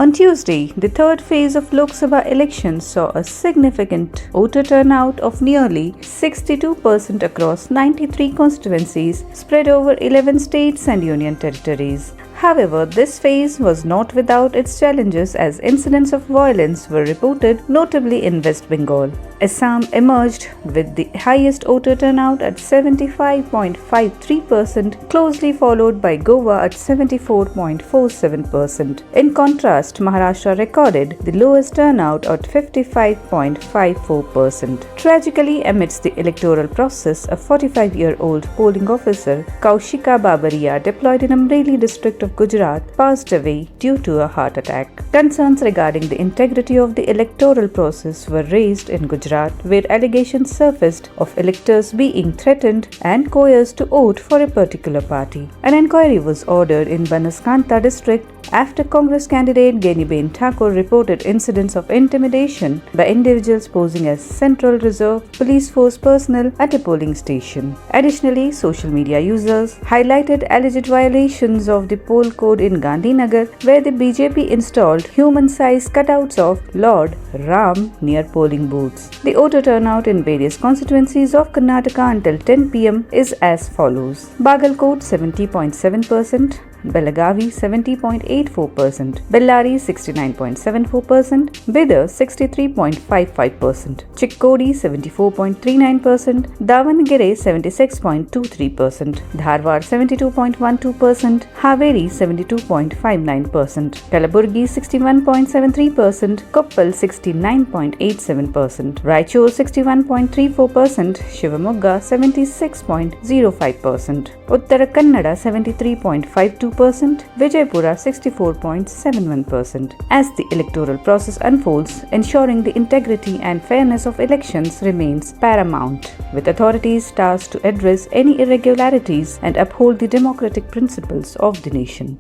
On Tuesday, the third phase of Lok Sabha elections saw a significant voter turnout of nearly 62% across 93 constituencies spread over 11 states and union territories. However, this phase was not without its challenges as incidents of violence were reported, notably in West Bengal. Assam emerged with the highest voter turnout at 75.53%, closely followed by Goa at 74.47%. In contrast, Maharashtra recorded the lowest turnout at 55.54%. Tragically, amidst the electoral process, a 45-year-old polling officer, Kaushika Babariya, deployed in Amreli district of Gujarat, passed away due to a heart attack. Concerns regarding the integrity of the electoral process were raised in Gujarat, where allegations surfaced of electors being threatened and coerced to vote for a particular party. An inquiry was ordered in Banaskantha district after Congress candidate Geniben Thakur reported incidents of intimidation by individuals posing as Central Reserve Police Force personnel at a polling station. Additionally, social media users highlighted alleged violations of the poll code in Gandhinagar, where the BJP installed human-sized cutouts of Lord Ram near polling booths. The voter turnout in various constituencies of Karnataka until 10 pm is as follows: Bagalkot 70.7%, Belagavi 70.84%, Ballari 69.74%, Bidar 63.55%, Chikkodi 74.39%, Davangere 76.23%, Dharwad 72.12%, Haveri 72.59%, Kalaburgi 61.73%, Koppal 69.87%, Raichur 61.34%, Shivamogga 76.05%, Uttara Kannada 73.52%, Vijaypura 64.71%. As the electoral process unfolds, ensuring the integrity and fairness of elections remains paramount, with authorities tasked to address any irregularities and uphold the democratic principles of the nation.